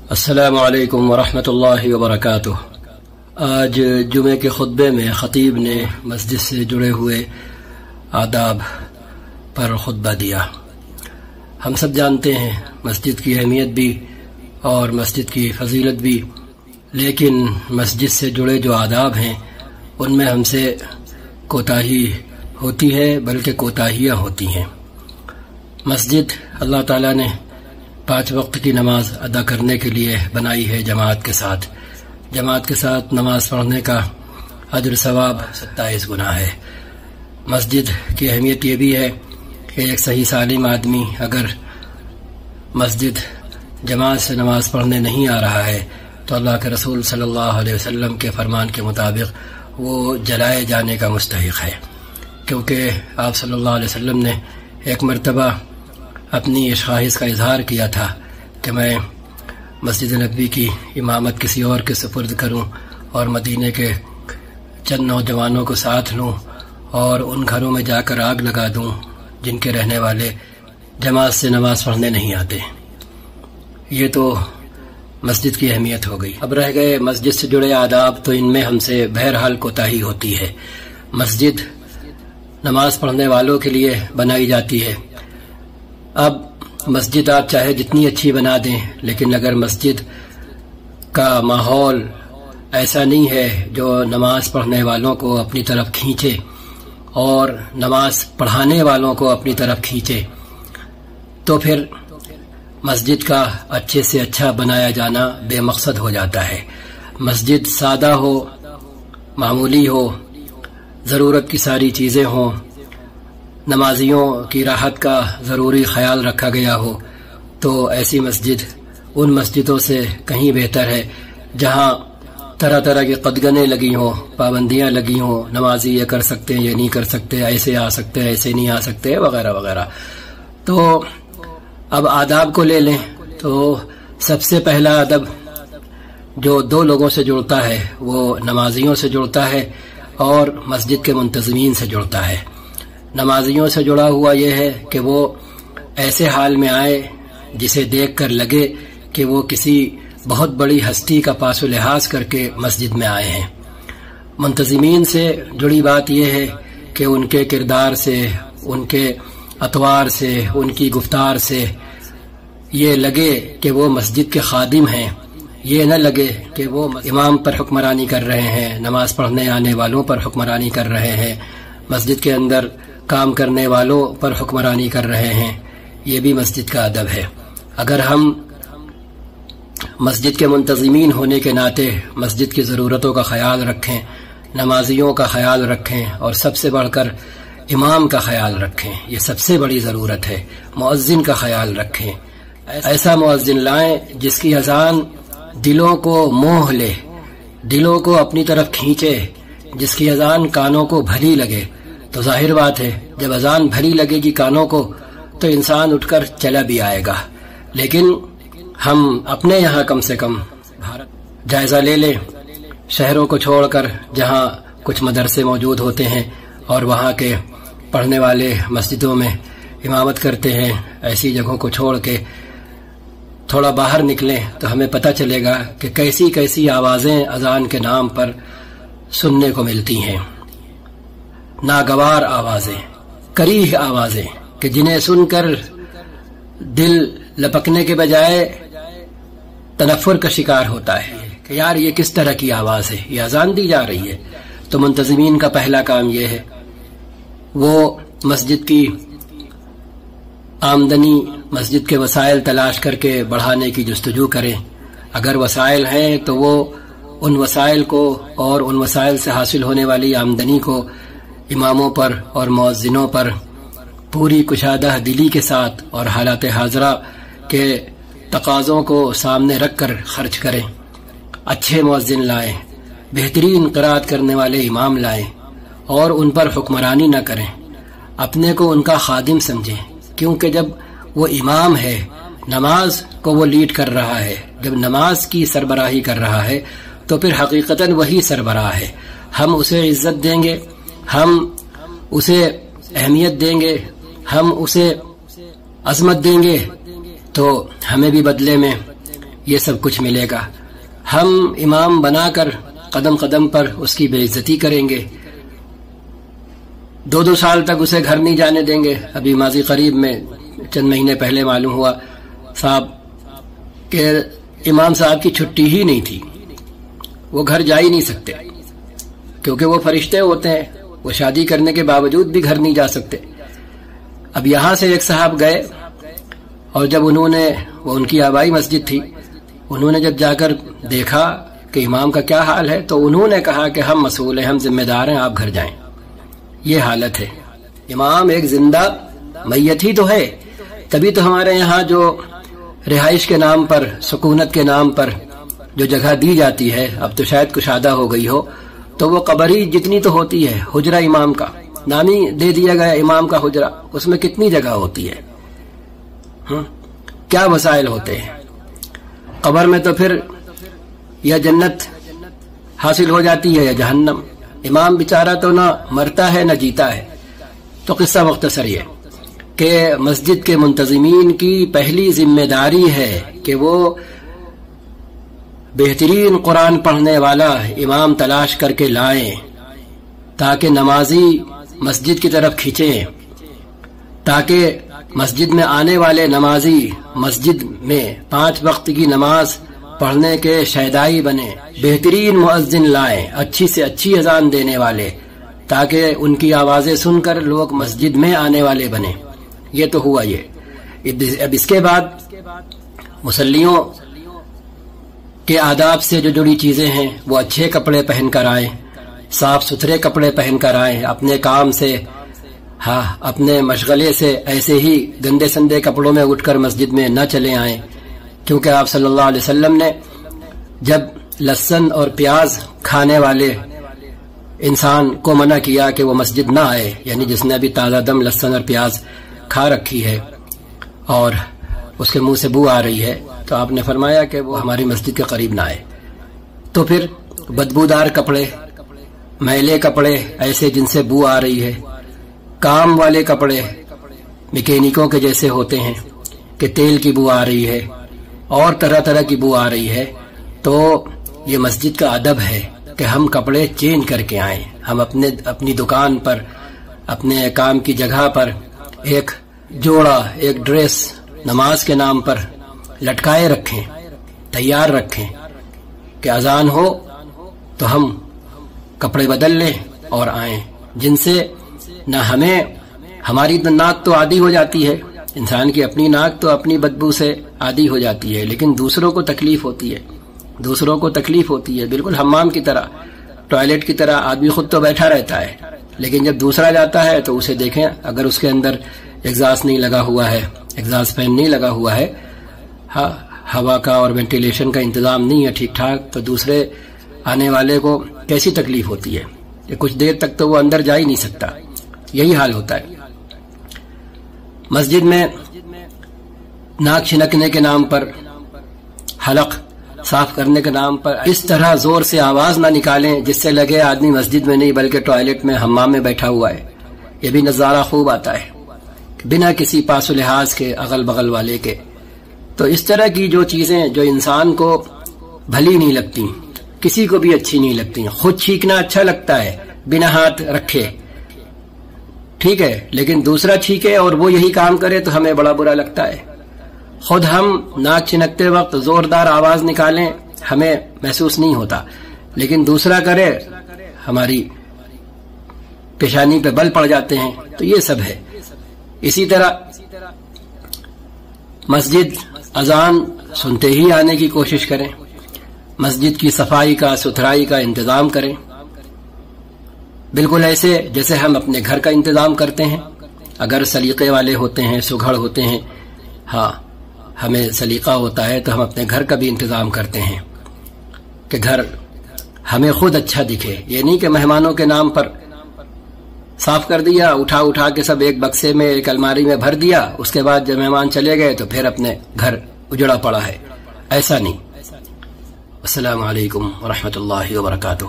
السلام علیکم ورحمۃ اللہ وبرکاتہ۔ آج جمعے کے خطبے میں خطیب نے مسجد سے جڑے ہوئے آداب پر خطبہ دیا۔ ہم سب جانتے ہیں مسجد کی اہمیت بھی اور مسجد کی فضیلت بھی، لیکن مسجد سے جڑے جو آداب ہیں ان میں ہم سے کوتاہی ہوتی ہے، بلکہ کوتاہیاں ہوتی ہیں۔ مسجد اللہ تعالیٰ نے 5 وقت کی نماز ادا کرنے کے لیے بنائی ہے جماعت کے ساتھ نماز پڑھنے کا اجر ثواب 27 گنا ہے۔ مسجد کی اہمیت یہ بھی ہے کہ ایک صحیح سالم آدمی اگر مسجد جماعت سے نماز پڑھنے نہیں آ رہا ہے تو اللہ کے رسول صلی اللہ علیہ وسلم کے فرمان کے مطابق وہ جلائے جانے کا مستحق ہے، کیونکہ آپ صلی اللہ علیہ وسلم نے ایک مرتبہ اپنی خواہش کا اظہار کیا تھا کہ میں مسجد نبوی کی امامت کسی اور کے سپرد کروں اور مدینے کے چند نوجوانوں کو ساتھ لوں اور ان گھروں میں جا کر آگ لگا دوں جن کے رہنے والے جماعت سے نماز پڑھنے نہیں آتے۔ یہ تو مسجد کی اہمیت ہو گئی۔ اب رہ گئے مسجد سے جڑے آداب، تو ان میں ہم سے بہرحال کوتاہی ہوتی ہے۔ مسجد نماز پڑھنے والوں کے لیے بنائی جاتی ہے۔ اب مسجد آپ چاہے جتنی اچھی بنا دیں، لیکن اگر مسجد کا ماحول ایسا نہیں ہے جو نماز پڑھنے والوں کو اپنی طرف کھینچے اور نماز پڑھانے والوں کو اپنی طرف کھینچے، تو پھر مسجد کا اچھے سے اچھا بنایا جانا بے مقصد ہو جاتا ہے۔ مسجد سادہ ہو، معمولی ہو، ضرورت کی ساری چیزیں ہوں، نمازیوں کی راحت کا ضروری خیال رکھا گیا ہو، تو ایسی مسجد ان مسجدوں سے کہیں بہتر ہے جہاں طرح طرح کی قدغنیں لگی ہوں، پابندیاں لگی ہوں، نمازی یہ کر سکتے ہیں، یہ نہیں کر سکتے، ایسے آ سکتے ہیں، ایسے نہیں آ سکتے، وغیرہ وغیرہ۔ تو اب آداب کو لے لیں تو سب سے پہلا ادب جو 2 لوگوں سے جڑتا ہے وہ نمازیوں سے جڑتا ہے اور مسجد کے منتظمین سے جڑتا ہے۔ نمازیوں سے جڑا ہوا یہ ہے کہ وہ ایسے حال میں آئے جسے دیکھ کر لگے کہ وہ کسی بہت بڑی ہستی کا پاس و لحاظ کر کے مسجد میں آئے ہیں۔ منتظمین سے جڑی بات یہ ہے کہ ان کے کردار سے، ان کے اطوار سے، ان کی گفتار سے یہ لگے کہ وہ مسجد کے خادم ہیں، یہ نہ لگے کہ وہ امام پر حکمرانی کر رہے ہیں، نماز پڑھنے آنے والوں پر حکمرانی کر رہے ہیں، مسجد کے اندر کام کرنے والوں پر حکمرانی کر رہے ہیں۔ یہ بھی مسجد کا ادب ہے۔ اگر ہم مسجد کے منتظمین ہونے کے ناطے مسجد کی ضرورتوں کا خیال رکھیں، نمازیوں کا خیال رکھیں اور سب سے بڑھ کر امام کا خیال رکھیں، یہ سب سے بڑی ضرورت ہے۔ مؤذن کا خیال رکھیں، ایسا مؤذن لائیں جس کی اذان دلوں کو موہ لے، دلوں کو اپنی طرف کھینچے، جس کی اذان کانوں کو بھلی لگے۔ تو ظاہر بات ہے جب اذان بھلی لگے گی کانوں کو تو انسان اٹھ کر چلا بھی آئے گا۔ لیکن ہم اپنے یہاں کم سے کم جائزہ لے لیں، شہروں کو چھوڑ کر جہاں کچھ مدرسے موجود ہوتے ہیں اور وہاں کے پڑھنے والے مسجدوں میں امامت کرتے ہیں، ایسی جگہوں کو چھوڑ کے تھوڑا باہر نکلیں تو ہمیں پتہ چلے گا کہ کیسی کیسی آوازیں اذان کے نام پر سننے کو ملتی ہیں۔ ناگوار آوازیں، کریہ آوازیں کہ جنہیں سن کر دل لپکنے کے بجائے تنفر کا شکار ہوتا ہے کہ یار یہ کس طرح کی آواز ہے، یہ اذان دی جا رہی ہے۔ تو منتظمین کا پہلا کام یہ ہے وہ مسجد کی آمدنی، مسجد کے وسائل تلاش کر کے بڑھانے کی جستجو کریں۔ اگر وسائل ہیں تو وہ ان وسائل کو اور ان وسائل سے حاصل ہونے والی آمدنی کو اماموں پر اور مؤذنوں پر پوری کشادہ دلی کے ساتھ اور حالات حاضرہ کے تقاضوں کو سامنے رکھ کر خرچ کریں۔ اچھے مؤذن لائیں، بہترین قرات کرنے والے امام لائیں اور ان پر حکمرانی نہ کریں، اپنے کو ان کا خادم سمجھیں، کیونکہ جب وہ امام ہے، نماز کو وہ لیڈ کر رہا ہے، جب نماز کی سربراہی کر رہا ہے تو پھر حقیقتاً وہی سربراہ ہے۔ ہم اسے عزت دیں گے، ہم اسے اہمیت دیں گے، ہم اسے عظمت دیں گے، تو ہمیں بھی بدلے میں یہ سب کچھ ملے گا. ہم امام بنا کر قدم قدم پر اس کی بے عزتی کریں گے، 2 سال تک اسے گھر نہیں جانے دیں گے. ابھی ماضی قریب میں چند مہینے پہلے معلوم ہوا صاحب کہ امام صاحب کی چھٹی ہی نہیں تھی، وہ گھر جا ہی نہیں سکتے کیونکہ وہ فرشتے ہوتے ہیں، وہ شادی کرنے کے باوجود بھی گھر نہیں جا سکتے. اب یہاں سے ایک صاحب گئے اور جب انہوں نے، وہ ان کی آبائی مسجد تھی، انہوں نے جب جا کر دیکھا کہ امام کا کیا حال ہے تو انہوں نے کہا کہ ہم مسئول ہیں، ہم ذمہ دار ہیں، آپ گھر جائیں. یہ حالت ہے. امام ایک زندہ میت ہی تو ہے، تبھی تو ہمارے یہاں جو رہائش کے نام پر، سکونت کے نام پر جو جگہ دی جاتی ہے، اب تو شاید کشادہ ہو گئی ہو، تو وہ قبر ہی جتنی تو ہوتی ہے. حجرہ امام کا نام ہی دے دیا گیا امام کا حجرہ، اس میں کتنی جگہ ہوتی ہے، کیا مسائل ہوتے ہیں. قبر میں تو پھر یا جنت حاصل ہو جاتی ہے یا جہنم. امام بیچارہ تو نہ مرتا ہے نہ جیتا ہے. تو قصہ مختصر یہ کہ مسجد کے منتظمین کی پہلی ذمہ داری ہے کہ وہ بہترین قرآن پڑھنے والا امام تلاش کر کے لائیں تاکہ نمازی مسجد کی طرف کھینچیں، تاکہ مسجد میں آنے والے نمازی مسجد میں 5 وقت کی نماز پڑھنے کے شہدائی بنے. بہترین مؤذن لائیں، اچھی سے اچھی اذان دینے والے، تاکہ ان کی آوازیں سن کر لوگ مسجد میں آنے والے بنے. یہ تو ہوا. یہ اب اس کے بعد مصلیوں کے آداب سے جو جڑی چیزیں ہیں، وہ اچھے کپڑے پہن کر آئیں، صاف ستھرے کپڑے پہن کر آئیں، اپنے کام سے، اپنے مشغلے سے ایسے ہی گندے سندے کپڑوں میں اٹھ کر مسجد میں نہ چلے آئیں. کیونکہ آپ صلی اللہ علیہ وسلم نے جب لہسن اور پیاز کھانے والے انسان کو منع کیا کہ وہ مسجد نہ آئے، یعنی جس نے ابھی تازہ دم لہسن اور پیاز کھا رکھی ہے اور اس کے منہ سے بو آ رہی ہے، تو آپ نے فرمایا کہ وہ ہماری مسجد کے قریب نہ آئے. تو پھر بدبودار کپڑے، میلے کپڑے ایسے جن سے بو آ رہی ہے، کام والے کپڑے میکینکوں کے جیسے ہوتے ہیں کہ تیل کی بو آ رہی ہے اور طرح طرح کی بو آ رہی ہے، تو یہ مسجد کا ادب ہے کہ ہم کپڑے چینج کر کے آئیں. ہم اپنی دکان پر، اپنے کام کی جگہ پر ایک جوڑا، ایک ڈریس نماز کے نام پر لٹکائے رکھیں، تیار رکھیں کہ اذان ہو تو ہم کپڑے بدل لیں اور آئیں، جن سے نہ ہماری ناک تو عادی ہو جاتی ہے، انسان کی اپنی ناک تو اپنی بدبو سے عادی ہو جاتی ہے، لیکن دوسروں کو تکلیف ہوتی ہے، دوسروں کو تکلیف ہوتی ہے. بالکل حمام کی طرح، ٹوائلٹ کی طرح آدمی خود تو بیٹھا رہتا ہے، لیکن جب دوسرا جاتا ہے تو اسے دیکھیں، اگر اس کے اندر ایگزاسٹ نہیں لگا ہوا ہے، ایگزاسٹ فین نہیں لگا ہوا ہے، ہوا کا اور وینٹیلیشن کا انتظام نہیں ہے ٹھیک ٹھاک، تو دوسرے آنے والے کو کیسی تکلیف ہوتی ہے کہ کچھ دیر تک تو وہ اندر جا ہی نہیں سکتا. یہی حال ہوتا ہے. مسجد میں ناک چھنکنے کے نام پر، حلق صاف کرنے کے نام پر اس طرح زور سے آواز نہ نکالیں جس سے لگے آدمی مسجد میں نہیں بلکہ ٹوائلٹ میں، حمام میں بیٹھا ہوا ہے. یہ بھی نظارہ خوب آتا ہے بنا کسی پاس و لحاظ کے، اغل بغل والے کے. تو اس طرح کی جو چیزیں جو انسان کو بھلی نہیں لگتی، کسی کو بھی اچھی نہیں لگتی. خود چھینکنا اچھا لگتا ہے بنا ہاتھ رکھے، ٹھیک ہے، لیکن دوسرا چھینکے اور وہ یہی کام کرے تو ہمیں بڑا برا لگتا ہے. خود ہم ناک چھنکتے وقت زوردار آواز نکالیں ہمیں محسوس نہیں ہوتا، لیکن دوسرا کرے ہماری پیشانی پہ بل پڑ جاتے ہیں. تو یہ سب ہے. اسی طرح مسجد اذان سنتے ہی آنے کی کوشش کریں، مسجد کی صفائی کا، ستھرائی کا انتظام کریں، بالکل ایسے جیسے ہم اپنے گھر کا انتظام کرتے ہیں. اگر سلیقے والے ہوتے ہیں، سگھڑ ہوتے ہیں، ہمیں سلیقہ ہوتا ہے تو ہم اپنے گھر کا بھی انتظام کرتے ہیں کہ گھر ہمیں خود اچھا دکھے. یہ نہیں کہ مہمانوں کے نام پر صاف کر دیا، اٹھا کے سب ایک بکسے میں، ایک الماری میں بھر دیا، اس کے بعد جب مہمان چلے گئے تو پھر اپنے گھر اجڑا پڑا ہے. ایسا نہیں. السلام علیکم ورحمۃ اللہ وبرکاتہ.